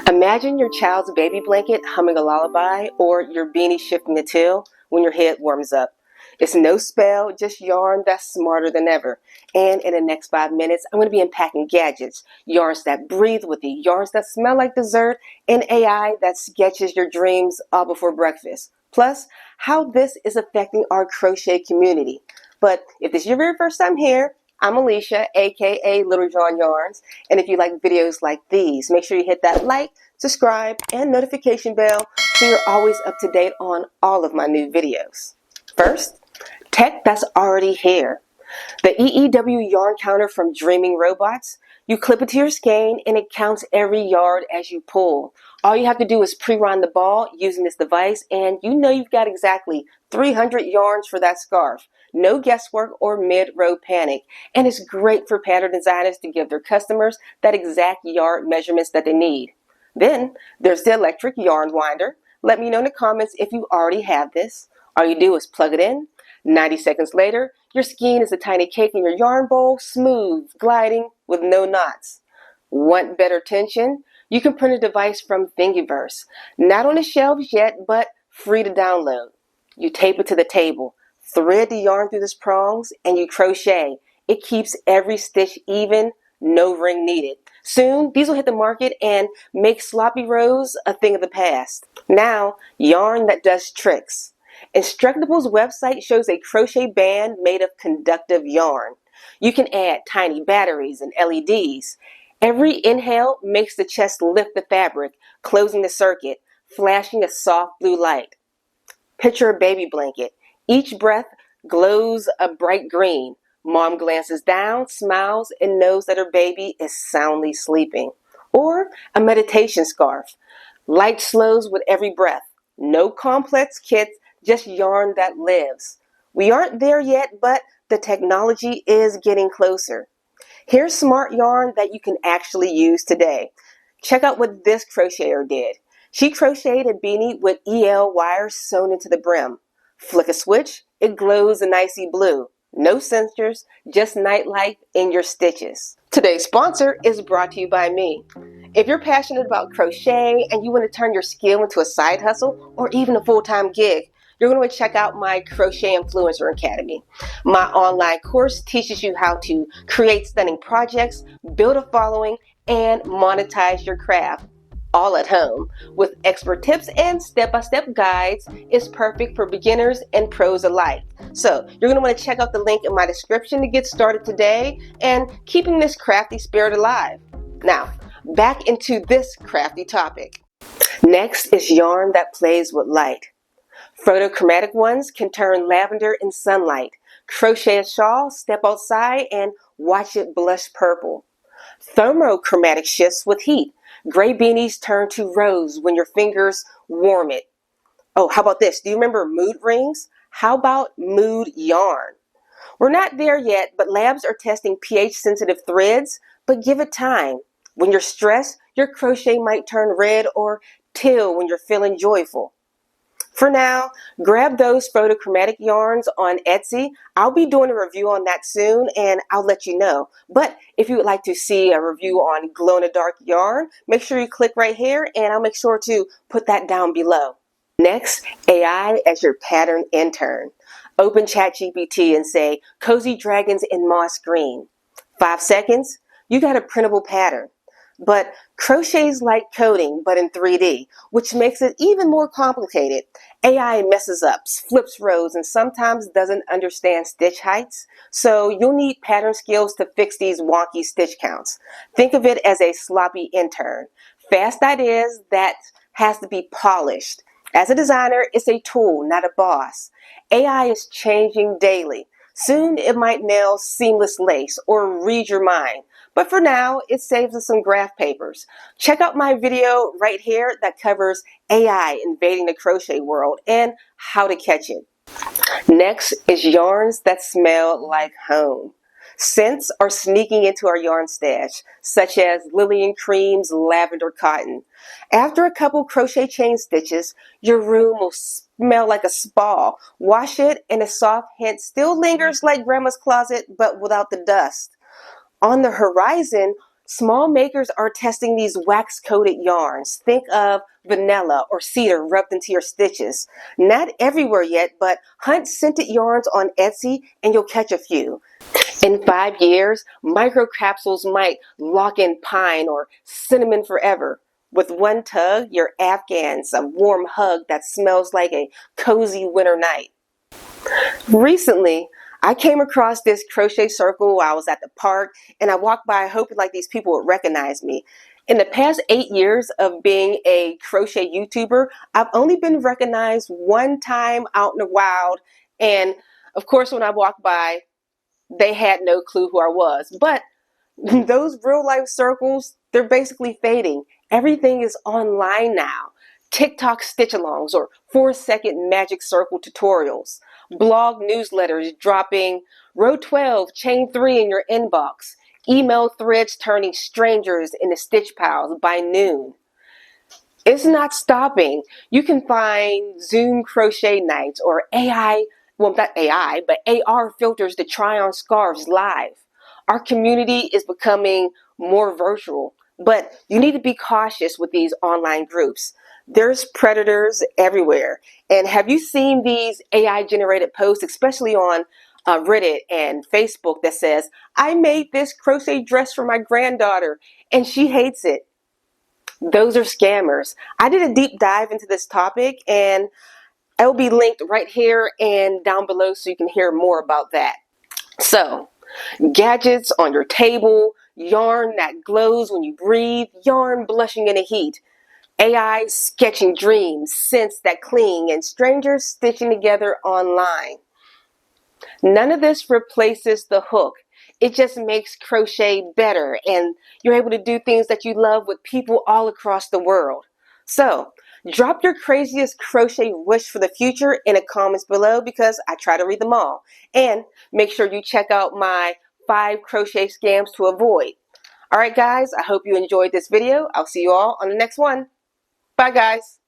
Imagine your child's baby blanket humming a lullaby or your beanie shifting the till when your head warms up. It's no spell, just yarn that's smarter than ever. And in the next 5 minutes, I'm going to be unpacking gadgets, yarns that breathe with you, yarns that smell like dessert, and AI that sketches your dreams all before breakfast. Plus, how this is affecting our crochet community. But if this is your very first time here, I'm Alicia, aka Little John Yarns, and if you like videos like these, make sure you hit that like, subscribe, and notification bell so you're always up to date on all of my new videos. First, tech that's already here. The EEW yarn counter from Dreaming Robots. You clip it to your skein and it counts every yard as you pull. All you have to do is pre-run the ball using this device and you know you've got exactly 300 yarns for that scarf. No guesswork or mid-row panic. And it's great for pattern designers to give their customers that exact yard measurements that they need. Then there's the electric yarn winder. Let me know in the comments if you already have this. All you do is plug it in. 90 seconds later, your skein is a tiny cake in your yarn bowl, smooth, gliding, with no knots. Want better tension? You can print a device from Thingiverse. Not on the shelves yet, but free to download. You tape it to the table, thread the yarn through the prongs, and you crochet. It keeps every stitch even, no ring needed. Soon, these will hit the market and make sloppy rows a thing of the past. Now, yarn that does tricks. Instructable's website shows a crochet band made of conductive yarn. You can add tiny batteries and LEDs. Every inhale makes the chest lift the fabric, closing the circuit, flashing a soft blue light. Picture a baby blanket. Each breath glows a bright green. Mom glances down, smiles, and knows that her baby is soundly sleeping. Or a meditation scarf. Light slows with every breath. No complex kits, just yarn that lives. We aren't there yet, but the technology is getting closer. Here's smart yarn that you can actually use today. Check out what this crocheter did. She crocheted a beanie with EL wires sewn into the brim. Flick a switch, it glows an icy blue. No sensors, just nightlight in your stitches. Today's sponsor is brought to you by me. If you're passionate about crochet and you want to turn your skill into a side hustle or even a full-time gig, you're going to check out my Crochet Influencer Academy. My online course teaches you how to create stunning projects, build a following, and monetize your craft all at home. With expert tips and step-by-step guides, it's perfect for beginners and pros alike. So you're going to want to check out the link in my description to get started today and keeping this crafty spirit alive. Now, back into this crafty topic. Next is yarn that plays with light. Photochromatic ones can turn lavender in sunlight. Crochet a shawl, step outside, and watch it blush purple. Thermochromatic shifts with heat. Gray beanies turn to rose when your fingers warm it. Oh, how about this? Do you remember mood rings? How about mood yarn? We're not there yet, but labs are testing pH-sensitive threads, but give it time. When you're stressed, your crochet might turn red or teal when you're feeling joyful. For now, grab those photochromatic yarns on Etsy. I'll be doing a review on that soon and I'll let you know. But if you would like to see a review on glow-in-the-dark yarn, make sure you click right here and I'll make sure to put that down below. Next, AI as your pattern intern. Open ChatGPT and say, Cozy Dragons in Moss Green. 5 seconds, you got a printable pattern. But crochet's like coding, but in 3D, which makes it even more complicated. AI messes up, flips rows, and sometimes doesn't understand stitch heights. So you'll need pattern skills to fix these wonky stitch counts. Think of it as a sloppy intern. Fast ideas that has to be polished. As a designer, it's a tool, not a boss. AI is changing daily. Soon it might nail seamless lace or read your mind. But for now, it saves us some graph papers. Check out my video right here that covers AI invading the crochet world and how to catch it. Next is yarns that smell like home. Scents are sneaking into our yarn stash, such as Lillian Cream's lavender cotton. After a couple crochet chain stitches, your room will smell like a spa. Wash it and a soft hint still lingers like grandma's closet, but without the dust. On the horizon, Small makers are testing these wax-coated yarns. Think of vanilla or cedar rubbed into your stitches. Not everywhere yet, but hunt scented yarns on Etsy and you'll catch a few. In 5 years, microcapsules might lock in pine or cinnamon forever. With one tug, your Afghan's a warm hug that smells like a cozy winter night. Recently, I came across this crochet circle while I was at the park, and I walked by hoping like these people would recognize me. In the past 8 years of being a crochet YouTuber, I've only been recognized one time out in the wild, and of course when I walked by, they had no clue who I was. But those real life circles, they're basically fading. Everything is online now. TikTok stitch-alongs or 4-second magic circle tutorials. Blog newsletters dropping row 12, chain 3 in your inbox. Email threads turning strangers into stitch piles by noon. It's not stopping. You can find Zoom crochet nights or not AI, but AR filters to try on scarves live. Our community is becoming more virtual, but you need to be cautious with these online groups. There's predators everywhere. And have you seen these AI generated posts, especially on Reddit and Facebook, that says, I made this crochet dress for my granddaughter and she hates it? Those are scammers. I did a deep dive into this topic and it will be linked right here and down below so you can hear more about that. So, gadgets on your table, yarn that glows when you breathe, yarn blushing in the heat, AI sketching dreams, scents that cling, and strangers stitching together online. None of this replaces the hook. It just makes crochet better, and you're able to do things that you love with people all across the world. So, drop your craziest crochet wish for the future in the comments below because I try to read them all. And make sure you check out my 5 crochet scams to avoid. Alright guys, I hope you enjoyed this video. I'll see you all on the next one. Bye guys.